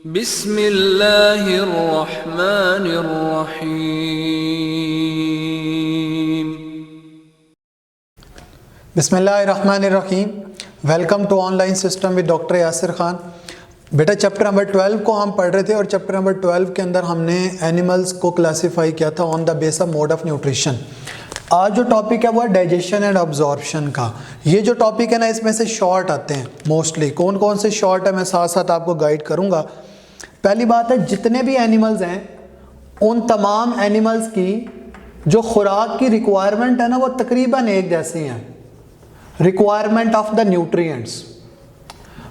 बिस्मिल्लाहिर्रहमानिर्रहीम। बिस्मिल्लाहिर्रहमानिर्रहीम। Welcome to online system with doctor Yasir Khan. बेटा चैप्टर नंबर 12 को हम पढ़ रहे थे और चैप्टर नंबर 12 के अंदर हमने एनिमल्स को क्लासिफाई किया था on the base of mode of nutrition. आज जो टॉपिक है वो है डाइजेशन एंड अब्जॉर्प्शन का। ये जो टॉपिक है ना, इसमें से शॉर्ट आते हैं मोस्टली। कौन कौन से शॉर्ट है मैं साथ साथ आपको गाइड करूँगा। पहली बात है, जितने भी एनिमल्स हैं उन तमाम एनिमल्स की जो खुराक की रिक्वायरमेंट है ना, वो तकरीबन एक जैसी हैं। Requirement of the nutrients.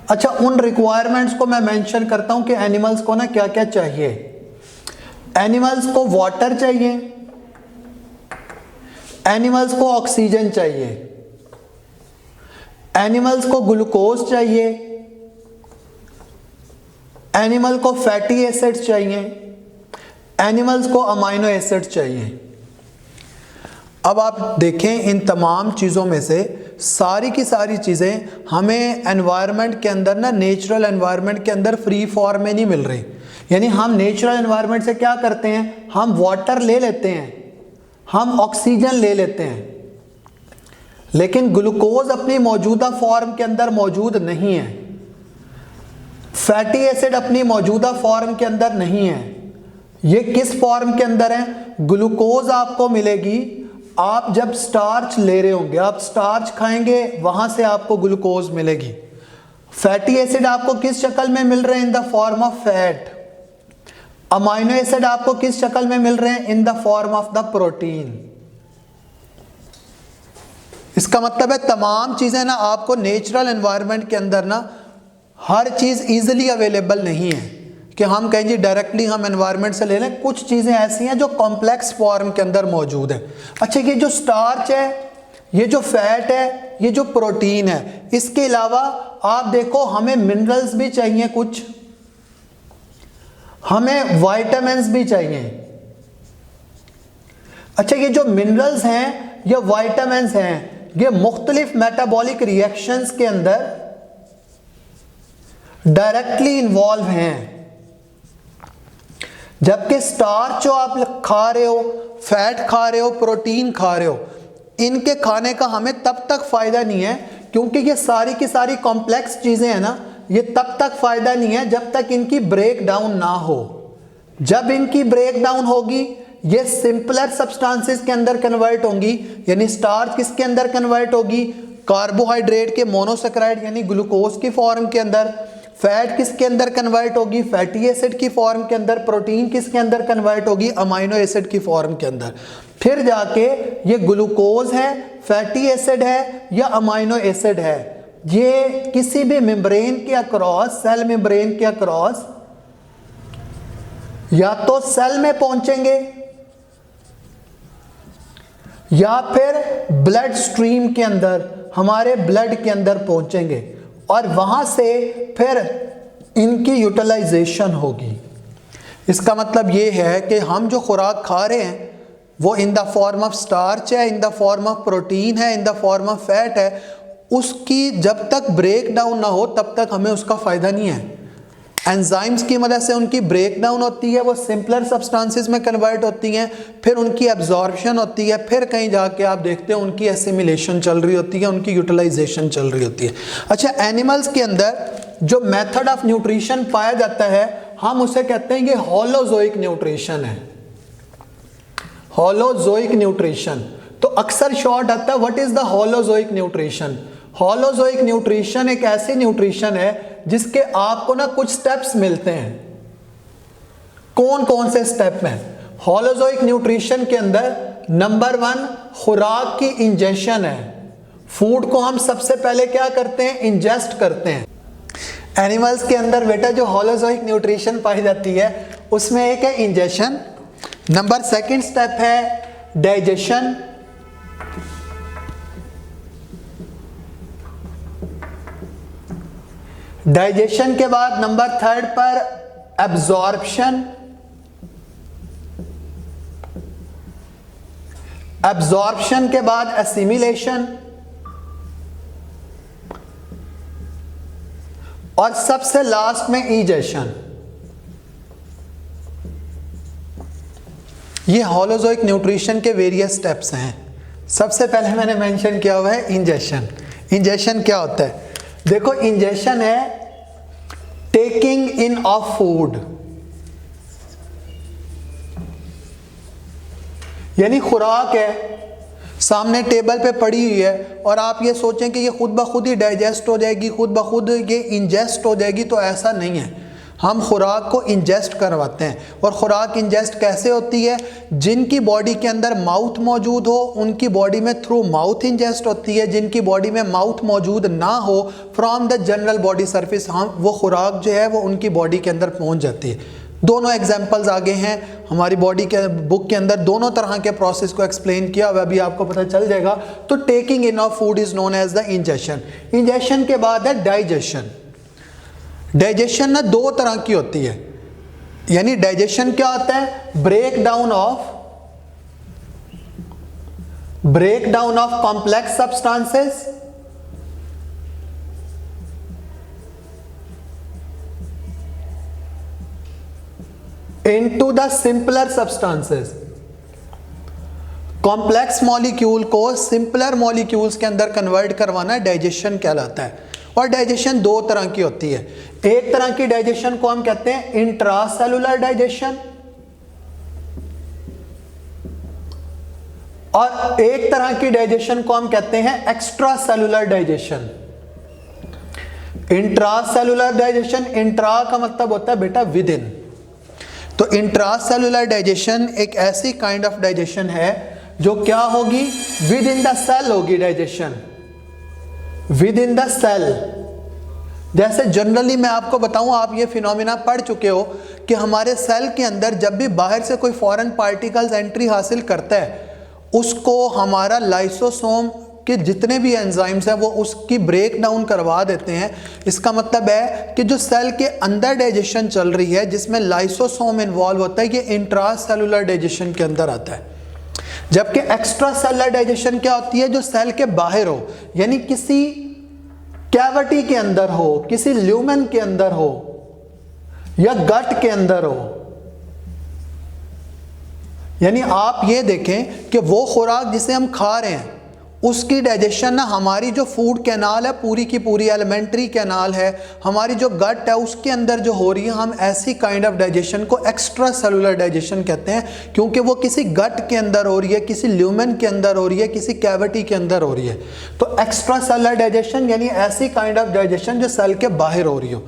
अच्छा, उन रिक्वायरमेंट्स को मैं मेंशन करता हूं कि एनिमल्स को ना क्या क्या चाहिए। एनिमल्स को वाटर चाहिए, एनिमल्स को ऑक्सीजन चाहिए, एनिमल्स को ग्लूकोज चाहिए, एनिमल को फैटी एसिड्स चाहिए, एनिमल्स को अमाइनो एसिड्स चाहिए। अब आप देखें, इन तमाम चीज़ों में से सारी की सारी चीज़ें हमें एनवायरनमेंट के अंदर ना, नेचुरल एनवायरनमेंट के अंदर फ्री फॉर्म में नहीं मिल रही। यानी हम नेचुरल एनवायरनमेंट से क्या करते हैं, हम वाटर ले लेते हैं, हम ऑक्सीजन ले लेते हैं, लेकिन ग्लूकोज अपनी मौजूदा फॉर्म के अंदर मौजूद नहीं है, फैटी एसिड अपनी मौजूदा फॉर्म के अंदर नहीं है। ये किस फॉर्म के अंदर है? ग्लूकोज आपको मिलेगी आप जब स्टार्च ले रहे होंगे, आप स्टार्च खाएंगे, वहां से आपको ग्लूकोज मिलेगी। फैटी एसिड आपको किस शक्ल में मिल रहे हैं? इन the form of fat. Amino acid आपको किस शक्ल में मिल रहे हैं? इन the form of the protein. इसका मतलब है तमाम चीजें ना आपको नेचुरल एनवायरनमेंट के अंदर ना हर चीज इजीली अवेलेबल नहीं है कि हम कहें जी डायरेक्टली हम एनवायरनमेंट से ले लें। कुछ चीज़ें ऐसी हैं जो कॉम्प्लेक्स फॉर्म के अंदर मौजूद है। अच्छा, ये जो स्टार्च है, ये जो फैट है, ये जो प्रोटीन है, इसके अलावा आप देखो हमें मिनरल्स भी चाहिए, कुछ हमें वाइटामिन्स भी चाहिए। अच्छा, ये जो मिनरल्स हैं या वाइटामिन्स हैं, ये मुख्तलिफ मेटाबॉलिक रिएक्शंस के अंदर डायरेक्टली इन्वॉल्व हैं। जबकि स्टार्च जो आप खा रहे हो, फैट खा रहे हो, प्रोटीन खा रहे हो, इनके खाने का हमें तब तक फायदा नहीं है, क्योंकि ये सारी की सारी कॉम्प्लेक्स चीजें हैं ना, ये तब तक फायदा नहीं है जब तक इनकी ब्रेक डाउन ना हो। जब इनकी ब्रेक डाउन होगी, ये सिंपलर सब्सटेंसेस के अंदर कन्वर्ट होंगी। यानी स्टार्च किसके अंदर कन्वर्ट होगी? कार्बोहाइड्रेट के मोनोसेक्राइड यानी ग्लूकोज की फॉर्म के अंदर। फैट किसके अंदर कन्वर्ट होगी? फैटी एसिड की फॉर्म के अंदर। प्रोटीन किसके अंदर कन्वर्ट होगी? अमाइनो एसिड की फॉर्म के अंदर। फिर जाके ये ग्लूकोज है, फैटी एसिड है या अमाइनो एसिड है, ये किसी भी मेम्ब्रेन के अक्रॉस, सेल मेम्ब्रेन के अक्रॉस या तो सेल में पहुंचेंगे या फिर ब्लड स्ट्रीम के अंदर, हमारे ब्लड के अंदर पहुंचेंगे और वहां से फिर इनकी यूटिलाइजेशन होगी। इसका मतलब ये है कि हम जो खुराक खा रहे हैं वो in the form of starch है, in the form of protein है, in the form of fat है, उसकी जब तक ब्रेक डाउन ना हो तब तक हमें उसका फायदा नहीं है। एंजाइम्स की मदद से उनकी ब्रेक डाउन होती है, वो सिंपलर सब्सटेंसेस में कन्वर्ट होती हैं, फिर उनकी एब्जॉर्प्शन होती है, फिर कहीं जाके आप देखते हैं उनकी एसिमिलेशन चल रही होती है, उनकी यूटिलाइजेशन चल रही होती है। अच्छा, एनिमल्स के अंदर जो मेथड ऑफ न्यूट्रिशन पाया जाता है, हम उसे कहते हैं कि होलोजोइक न्यूट्रिशन है। Holozoic nutrition. तो अक्सर शॉर्ट आता है, what is the holozoic nutrition? Holozoic nutrition एक ऐसी न्यूट्रिशन है जिसके आपको ना कुछ स्टेप्स मिलते हैं। कौन कौन से स्टेप हैं? होलोजोइक न्यूट्रिशन के अंदर नंबर 1 खुराक की इंजेशन है। फूड को हम सबसे पहले क्या करते हैं? इंजेस्ट करते हैं। एनिमल्स के अंदर बेटा जो होलोजोइक न्यूट्रिशन पाई जाती है उसमें एक है इंजेशन। नंबर 2 स्टेप है डाइजेशन। डाइजेशन के बाद नंबर 3 पर एब्जॉर्प्शन। एब्जॉर्प्शन के बाद एसिमिलेशन और सबसे लास्ट में इजेशन। ये होलोजोइक न्यूट्रिशन के वेरियस स्टेप्स हैं। सबसे पहले मैंने मेंशन किया हुआ है इंजेशन। इंजेशन क्या होता है? देखो, इंजेशन है टेकिंग इन ऑफ फूड, यानी खुराक है सामने टेबल पे पड़ी हुई है और आप ये सोचें कि ये खुद ब खुद ही डाइजेस्ट हो जाएगी, खुद ब खुद ये इंजेस्ट हो जाएगी, तो ऐसा नहीं है। हम खुराक को इंजेस्ट करवाते हैं। और खुराक इंजेस्ट कैसे होती है? जिनकी बॉडी के अंदर माउथ मौजूद हो उनकी बॉडी में थ्रू माउथ इंजेस्ट होती है। जिनकी बॉडी में माउथ मौजूद ना हो, from the general body surface हम वो खुराक जो है वो उनकी बॉडी के अंदर पहुंच जाती है। दोनों एग्जाम्पल्स आगे हैं हमारी बॉडी के बुक के अंदर, दोनों तरह के प्रोसेस को एक्सप्लेन किया हुआ, अभी आपको पता चल जाएगा। तो taking in of food is known as the ingestion. Ingestion के बाद है डाइजेशन। डाइजेशन ना दो तरह की होती है, यानी डाइजेशन क्या होता है? Break down of complex substances into the simpler substances। Complex molecule को सिंपलर मॉलिक्यूल्स के अंदर कन्वर्ट करवाना डाइजेशन कहलाता है। और डाइजेशन दो तरह की होती है। एक तरह की डाइजेशन को हम कहते हैं इंट्रासेलुलर डाइजेशन, और एक तरह की डाइजेशन को हम कहते हैं extra cellular digestion. Intracellular digestion, intra का मतलब होता है बेटा विद इन। तो इंट्रासेलुलर डाइजेशन एक ऐसी काइंड ऑफ डाइजेशन है जो क्या होगी? विद इन द सेल होगी digestion, within the cell. जैसे जनरली मैं आपको बताऊं, आप ये फिनोमिना पढ़ चुके हो कि हमारे सेल के अंदर जब भी बाहर से कोई फॉरेन पार्टिकल्स एंट्री हासिल करता है, उसको हमारा लाइसोसोम कि जितने भी एंजाइम्स हैं वो उसकी ब्रेक डाउन करवा देते हैं। इसका मतलब है कि जो सेल के अंदर डाइजेशन चल रही है जिसमें लाइसोसोम इन्वॉल्व होता है, ये इंट्रासेलुलर डाइजेशन के अंदर आता है। जबकि एक्स्ट्रा सेलुलर डाइजेशन क्या होती है? जो सेल के बाहर हो, यानी किसी कैविटी के अंदर हो, किसी ल्यूमेन के अंदर हो या गट के अंदर हो। यानी आप ये देखें कि वो खुराक जिसे हम खा रहे हैं उसकी डाइजेशन ना हमारी जो फूड कैनाल है पूरी की पूरी एलिमेंट्री कैनाल है, हमारी जो गट है उसके अंदर जो हो रही है, हम ऐसी काइंड ऑफ डाइजेशन को एक्स्ट्रा सेलुलर डाइजेशन कहते हैं, क्योंकि वो किसी गट के अंदर हो रही है, किसी ल्यूमेन के अंदर हो रही है, किसी कैविटी के अंदर हो रही है। तो एक्स्ट्रा सेलुलर डाइजेशन यानी ऐसी काइंड ऑफ डाइजेशन जो सेल के बाहर हो रही हो।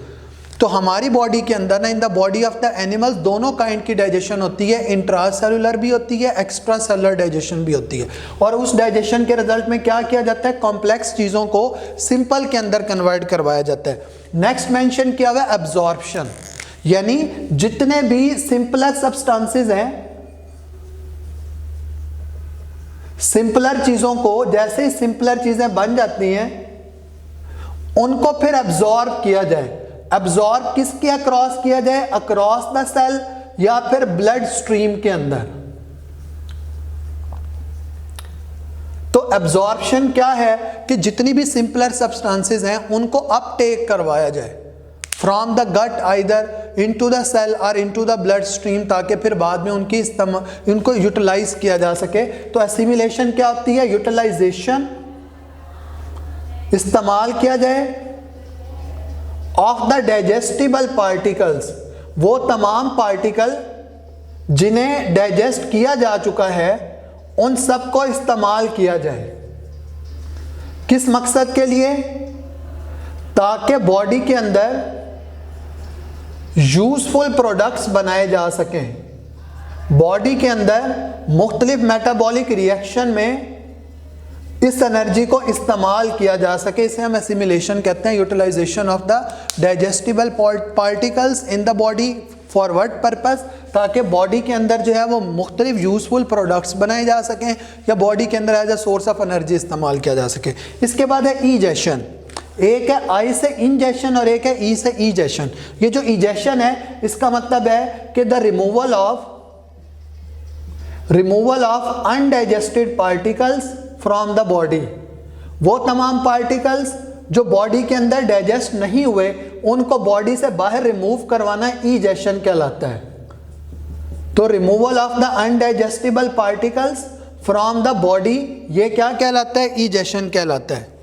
तो हमारी बॉडी के अंदर ना, इन the body of the animals, दोनों काइंड की डाइजेशन होती है। इंट्रासेलुलर भी होती है, एक्स्ट्रा सेलुलर डाइजेशन भी होती है। और उस डाइजेशन के रिजल्ट में क्या किया जाता है? कॉम्प्लेक्स चीज़ों को सिंपल के अंदर कन्वर्ट करवाया जाता है। नेक्स्ट मेंशन किया हुआ है एब्जॉर्प्शन, यानी जितने भी सिंपलर सब्सटेंसेस हैं, सिंपलर चीज़ों को जैसे ही सिंपलर चीज़ें बन जाती हैं उनको फिर एब्जॉर्ब किया जाए। एब्जॉर्ब किसके अक्रॉस किया जाए? अक्रॉस द सेल या फिर ब्लड स्ट्रीम के अंदर। तो एब्जॉर्प्शन क्या है कि जितनी भी सिंपलर सब्सटेंसेस हैं उनको अपटेक करवाया जाए from the gut either into the cell और इनटू द ब्लड स्ट्रीम, ताकि फिर बाद में उनको यूटिलाइज किया जा सके। तो एसिमिलेशन क्या होती है? यूटिलाइजेशन, इस्तेमाल किया जाए ऑफ द डाइजेस्टिबल पार्टिकल्स, वो तमाम पार्टिकल जिन्हें डाइजेस्ट किया जा चुका है उन सब को इस्तेमाल किया जाए। किस मकसद के लिए? ताकि बॉडी के अंदर यूजफुल प्रोडक्ट्स बनाए जा सकें। बॉडी के अंदर मुख्तलिफ मेटाबॉलिक रिएक्शन में इस एनर्जी को इस्तेमाल किया जा सके, इसे हम एसिमिलेशन कहते हैं। Utilization of the digestible particles in the body for what purpose? ताकि बॉडी के अंदर जो है वो मुख्तलिफ यूजफुल प्रोडक्ट्स बनाए जा सकें या बॉडी के अंदर as a source of energy इस्तेमाल किया जा सके। इसके बाद है ईजेशन। एक है आई से इंजेशन और एक है ई से ईजेशन। ये जो ईजेशन है इसका मतलब है कि the removal of undigested particles from the body. वो तमाम पार्टिकल्स जो बॉडी के अंदर डाइजेस्ट नहीं हुए उनको बॉडी से बाहर रिमूव करवाना ईजेशन कहलाता है। तो removal of the undigestible particles from the body, ये क्या कहलाता है? इजेशन कहलाता है।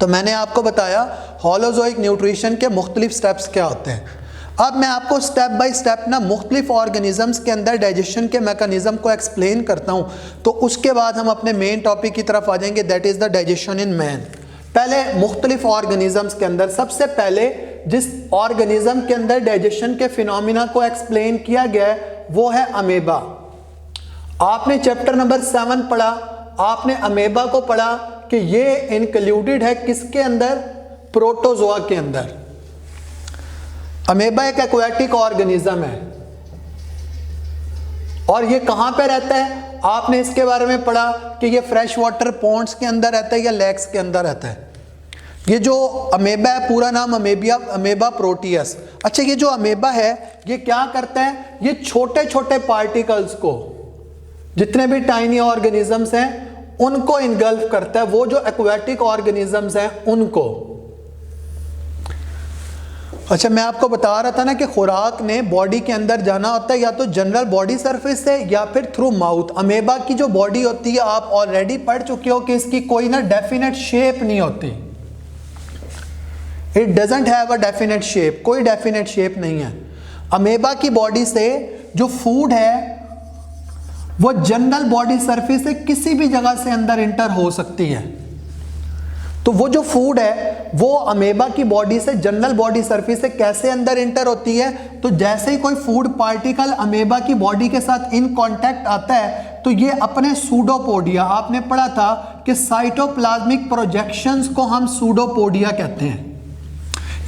तो मैंने आपको बताया होलोजोइक न्यूट्रिशन के मुख्तलिफ स्टेप्स क्या होते हैं। अब मैं आपको स्टेप बाय स्टेप ना मुख्तलिफ ऑर्गेनिजम्स के अंदर डाइजेशन के मैकेनिज्म को एक्सप्लेन करता हूँ, तो उसके बाद हम अपने मेन टॉपिक की तरफ आ जाएंगे, that is the digestion in man. पहले मुख्तलिफ ऑर्गेनिजम्स के अंदर सबसे पहले जिस ऑर्गेनिज्म के अंदर डाइजेशन के फिनोमिना को एक्सप्लेन किया गया है वो है अमेबा। आपने चैप्टर नंबर 7 पढ़ा, आपने अमेबा को पढ़ा कि ये इंक्लूडेड है किसके अंदर? प्रोटोजोआ के अंदर। अमेबा एक एक्वाटिक ऑर्गेनिज्म है और ये कहां पे रहता है? आपने इसके बारे में पढ़ा कि ये फ्रेश वाटर पॉन्ड्स के अंदर रहता है या लेक्स के अंदर रहता है। ये जो अमेबा है, पूरा नाम अमेबा प्रोटियस। अच्छा, ये जो अमेबा है ये क्या करता है? ये छोटे छोटे पार्टिकल्स को, जितने भी टाइनी ऑर्गेनिजम्स हैं उनको इनगल्फ करता है, वो जो एक्वाटिक ऑर्गेनिजम्स हैं उनको। अच्छा, मैं आपको बता रहा था ना कि खुराक ने बॉडी के अंदर जाना होता है या तो जनरल बॉडी सरफेस से या फिर थ्रू माउथ। अमेबा की जो बॉडी होती है आप ऑलरेडी पढ़ चुके हो कि इसकी कोई ना डेफिनेट शेप नहीं होती। It doesn't have a definite shape, कोई डेफिनेट शेप नहीं है। अमेबा की बॉडी से जो फूड है वो जनरल बॉडी सरफेस से किसी भी जगह से अंदर इंटर हो सकती है। तो वो जो फूड है वो अमेबा की बॉडी से जनरल बॉडी सरफेस से कैसे अंदर इंटर होती है? तो जैसे ही कोई फूड पार्टिकल अमेबा की बॉडी के साथ इन कांटेक्ट आता है तो ये अपने सूडोपोडिया, आपने पढ़ा था कि साइटोप्लाज्मिक प्रोजेक्शंस को हम सूडोपोडिया कहते हैं।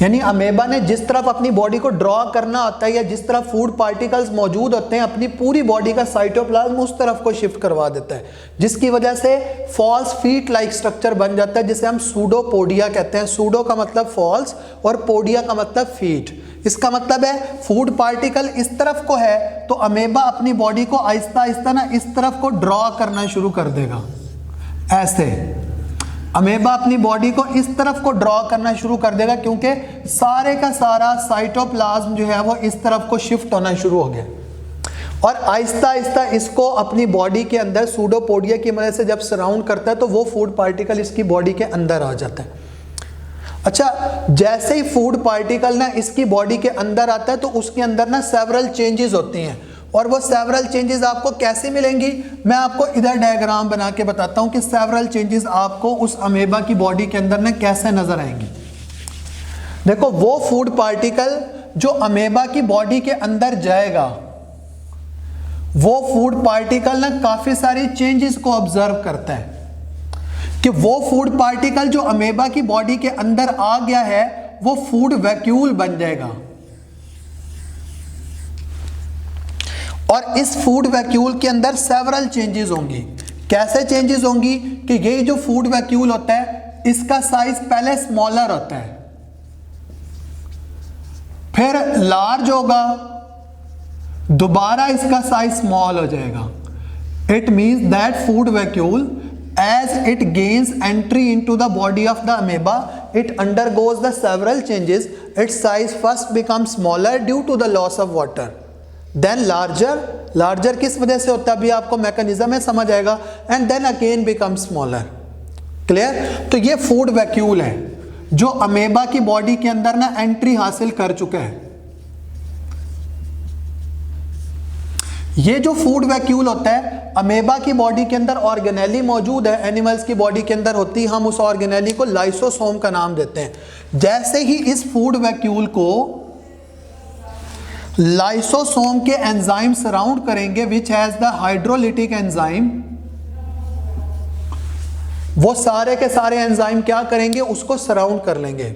यानी अमेबा ने जिस तरफ अपनी बॉडी को ड्रॉ करना होता है या जिस तरफ फूड पार्टिकल्स मौजूद होते हैं, अपनी पूरी बॉडी का साइटोप्लाज्म उस तरफ को शिफ्ट करवा देता है, जिसकी वजह से फॉल्स फीट लाइक स्ट्रक्चर बन जाता है, जिसे हम सूडोपोडिया कहते हैं। सूडो का मतलब फॉल्स और पोडिया का मतलब फीट। इसका मतलब है फूड पार्टिकल इस तरफ को है तो अमेबा अपनी बॉडी को आहिस्ता आहिस्ता ना इस तरफ को ड्रॉ करना शुरू कर देगा। ऐसे अमेबा अपनी बॉडी को इस तरफ को ड्रॉ करना शुरू कर देगा क्योंकि सारे का सारा साइटोप्लाज्म जो है वो इस तरफ को शिफ्ट होना शुरू हो गया और आहिस्ता आहिस्ता इसको अपनी बॉडी के अंदर सूडोपोडिया की मदद से जब सराउंड करता है तो वो फूड पार्टिकल इसकी बॉडी के अंदर आ जाता है। अच्छा, जैसे ही फूड पार्टिकल ना इसकी बॉडी के अंदर आता है तो उसके अंदर ना सेवरल चेंजेस होती हैं और वो सेवरल चेंजेस आपको कैसे मिलेंगी? मैं आपको इधर डायग्राम बना के बताता हूं कि सेवरल चेंजेस आपको उस अमेबा की बॉडी के अंदर ना कैसे नजर आएंगी। देखो, वो फूड पार्टिकल जो अमेबा की बॉडी के अंदर जाएगा वो फूड पार्टिकल ना काफी सारी चेंजेस को ऑब्जर्व करता है कि वो फूड पार्टिकल जो अमेबा की बॉडी के अंदर आ गया है वो फूड वैक्यूल बन जाएगा और इस फूड वैक्यूल के अंदर सेवरल चेंजेस होंगी। कैसे चेंजेस होंगी कि ये जो फूड वैक्यूल होता है इसका साइज पहले स्मॉलर होता है, फिर लार्ज होगा, दोबारा इसका साइज स्मॉल हो जाएगा। It means that food vacuole as it gains entry into the body of the amoeba, it undergoes the several changes. Its size first becomes smaller due to the loss of water, then larger किस वजह से होता है अभी आपको mechanism में समझ आएगा, and then again becomes smaller. Clear? तो ये फूड वैक्यूल है जो अमेबा की बॉडी के अंदर ना एंट्री हासिल कर चुका है। ये जो फूड वैक्यूल होता है अमेबा की बॉडी के अंदर ऑर्गेनेली मौजूद है, एनिमल्स की बॉडी के अंदर होती है, हम उस ऑर्गेनेली को लाइसोसोम का नाम देते हैं। जैसे ही इस फूड वैक्यूल को लाइसोसोम के एंजाइम सराउंड करेंगे which has the hydrolytic enzyme, वो सारे के सारे एंजाइम क्या करेंगे? उसको सराउंड कर लेंगे।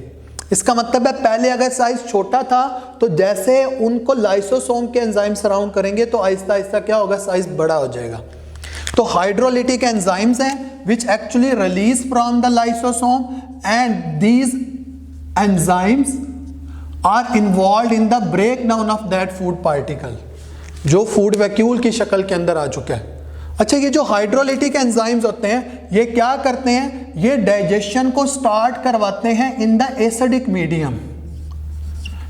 इसका मतलब है पहले अगर साइज छोटा था तो जैसे उनको लाइसोसोम के एंजाइम सराउंड करेंगे तो आहिस्ता आहिस्ता क्या होगा? साइज बड़ा हो जाएगा। तो हाइड्रोलिटिक एंजाइम्स हैं which actually release from the lysosome and these enzymes are involve in the break down of that food particle जो फूड वैक्यूल की शक्ल के अंदर आ चुका है। अच्छा, ये जो हाइड्रोलिटिक एंजाइम्स होते हैं ये क्या करते हैं? ये डाइजेशन को स्टार्ट करवाते हैं इन द एसिडिक मीडियम,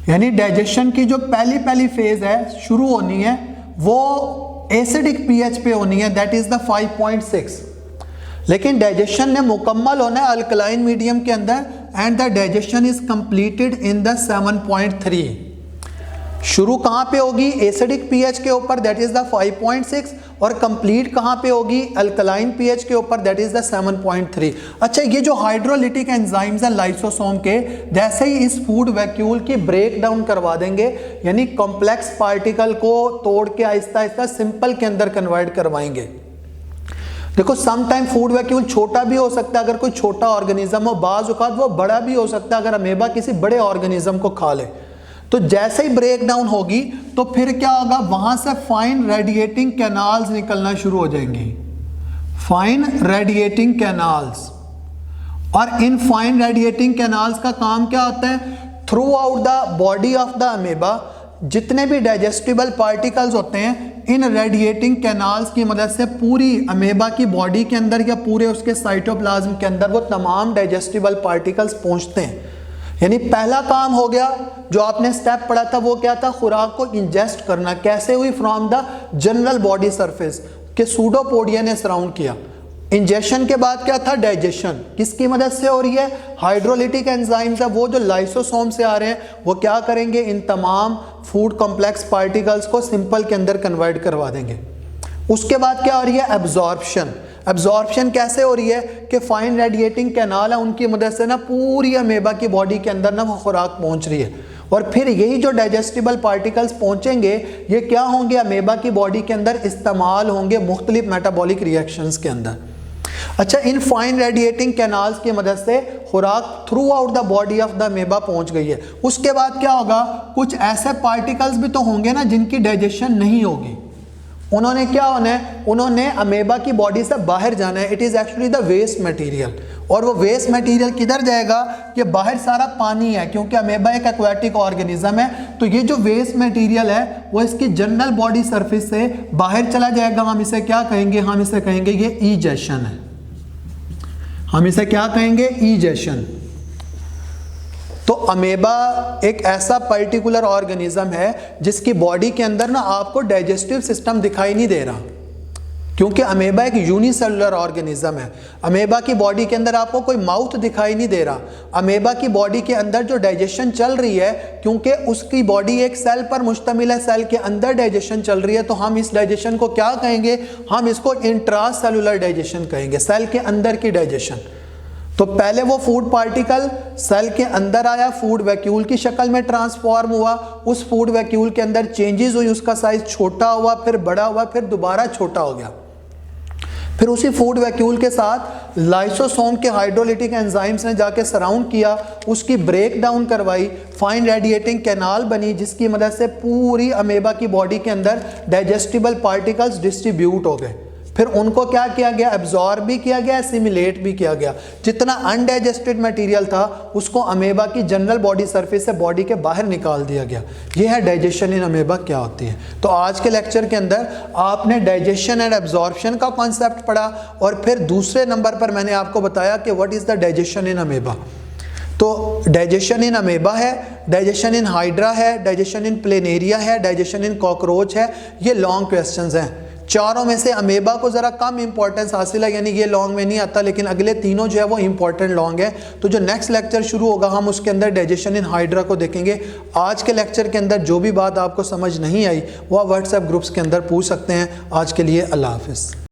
यानी डाइजेशन की जो पहली फेज है शुरू होनी है वो एसिडिक पीएच पे होनी है, दैट इज द 5.6। लेकिन डाइजेशन ने मुकम्मल होना है अल्कलाइन मीडियम के अंदर, and the digestion is completed in the 7.3। शुरू कहाँ पे होगी? एसिडिक पीएच के ऊपर, दैट इज द 5.6, और कंप्लीट कहाँ पे होगी? अल्कलाइन पीएच के ऊपर, दैट इज द 7.3। अच्छा, ये जो हाइड्रोलिटिक एंजाइम्स हैं लाइसोसोम के, जैसे ही इस फूड वैक्यूल की ब्रेक डाउन करवा देंगे, यानी कॉम्प्लेक्स पार्टिकल को तोड़ के आहिस्ता आहिस्ता सिंपल के अंदर कन्वर्ट करवाएंगे। देखो, सम टाइम फूड वैक्यूल छोटा भी हो सकता है अगर कोई छोटा ऑर्गेनिज्म हो, बाज औकात वो बड़ा भी हो सकता है अगर अमेबा किसी बड़े ऑर्गेनिज्म को खा ले। तो जैसे ही ब्रेक डाउन होगी तो फिर क्या होगा? वहां से फाइन रेडिएटिंग कैनाल्स निकलना शुरू हो जाएंगी, फाइन रेडिएटिंग कैनाल्स। और इन फाइन रेडिएटिंग कैनाल्स का काम क्या होता है? Through out the body of the amoeba जितने भी डाइजेस्टिबल पार्टिकल्स होते हैं, इन रेडिएटिंग कैनाल्स की मदद से पूरी अमेबा की बॉडी के अंदर या पूरे उसके साइटोप्लाज्म के अंदर वो तमाम डाइजेस्टिबल पार्टिकल्स पहुंचते हैं। यानी पहला काम हो गया, जो आपने स्टेप पढ़ा था वो क्या था? खुराक को इंजेस्ट करना। कैसे हुई? From the general body surface के सूडोपोडिया ने सराउंड किया। इंजेक्शन के बाद क्या था? डाइजेशन। किसकी मदद से हो रही है? हाइड्रोलिटिक एंजाइम्स है, वो जो लाइसोसोम से आ रहे हैं, वो क्या करेंगे? इन तमाम फूड कॉम्प्लेक्स पार्टिकल्स को सिंपल के अंदर कन्वर्ट करवा देंगे। उसके बाद क्या हो रही है? एब्जॉर्प्शन। एब्जॉर्प्शन कैसे हो रही है? कि फाइन रेडिएटिंग कैनाल है, उनकी मदद से ना पूरी अमेबा की बॉडी के अंदर ना वो खुराक पहुंच रही है। और फिर यही जो डाइजेस्टिबल पार्टिकल्स पहुंचेंगे, ये क्या होंगे? अमेबा की बॉडी के अंदर इस्तेमाल होंगे मुख्तलिफ मेटाबॉलिक रिएक्शंस के अंदर। अच्छा, इन फाइन रेडिएटिंग कैनाल्स की मदद से खुराक through out the body of the amoeba पहुंच गई है। उसके बाद क्या होगा? कुछ ऐसे पार्टिकल्स भी तो होंगे ना जिनकी डाइजेशन नहीं होगी। उन्होंने क्या होना है? उन्होंने अमेबा की बॉडी से बाहर जाना है। It is actually the waste material. और वो वेस्ट मटेरियल किधर जाएगा? कि बाहर सारा पानी है, क्योंकि अमेबा एक एक्वाटिक ऑर्गेनिज्म है। तो ये जो वेस्ट मटेरियल है वो इसकी जनरल बॉडी सरफेस से बाहर चला जाएगा। हम इसे क्या कहेंगे? हम इसे कहेंगे ये ईजेशन है। हम इसे क्या कहेंगे? ईजेशन। तो अमेबा एक ऐसा पर्टिकुलर ऑर्गेनिज्म है जिसकी बॉडी के अंदर ना आपको डाइजेस्टिव सिस्टम दिखाई नहीं दे रहा, क्योंकि अमेबा एक यूनिसेलुलर ऑर्गेनिज्म है। अमेबा की बॉडी के अंदर आपको कोई माउथ दिखाई नहीं दे रहा। अमेबा की बॉडी के अंदर जो डाइजेशन चल रही है, क्योंकि उसकी बॉडी एक सेल पर मुश्तमिल है, सेल के अंदर डाइजेशन चल रही है, तो हम इस डाइजेशन को क्या कहेंगे? हम इसको इंट्रासेलुलर डाइजेशन कहेंगे, सेल के अंदर की डाइजेशन। तो पहले वो फूड पार्टिकल सेल के अंदर आया, फूड वैक्यूल की शक्ल में ट्रांसफॉर्म हुआ, उस फूड वैक्यूल के अंदर चेंजेस हुई, उसका साइज छोटा हुआ, फिर बड़ा हुआ, फिर दोबारा छोटा हो गया। फिर उसी फूड वैक्यूल के साथ लाइसोसोम के हाइड्रोलिटिक एंजाइम्स ने जाके सराउंड किया, उसकी ब्रेक डाउन करवाई, फाइन रेडिएटिंग कैनाल बनी, जिसकी मदद से पूरी अमेबा की बॉडी के अंदर डाइजेस्टिबल पार्टिकल्स डिस्ट्रीब्यूट हो गए। फिर उनको क्या किया गया? एब्जॉर्ब भी किया गया, एसिमिलेट भी किया गया। जितना अनडाइजेस्टेड मटेरियल था उसको अमेबा की जनरल बॉडी सरफेस से बॉडी के बाहर निकाल दिया गया। यह है डाइजेशन इन अमेबा क्या होती है। तो आज के लेक्चर के अंदर आपने डाइजेशन एंड एब्जॉर्प्शन का कॉन्सेप्ट पढ़ा, और फिर दूसरे नंबर पर मैंने आपको बताया कि what is the digestion in amoeba. तो डाइजेशन इन अमेबा है, डाइजेशन इन हाइड्रा है, डाइजेशन इन प्लेनेरिया है, डाइजेशन इन कॉकरोच है। ये लॉन्ग क्वेश्चंस हैं। चारों में से अमेबा को ज़रा कम इंपॉर्टेंस हासिल है, यानी ये लॉन्ग में नहीं आता, लेकिन अगले तीनों जो है वो इंपॉर्टेंट लॉन्ग है। तो जो नेक्स्ट लेक्चर शुरू होगा हम उसके अंदर डाइजेशन इन हाइड्रा को देखेंगे। आज के लेक्चर के अंदर जो भी बात आपको समझ नहीं आई वो आप व्हाट्सएप ग्रुप्स के अंदर पूछ सकते हैं। आज के लिए अल्लाह हाफिज़।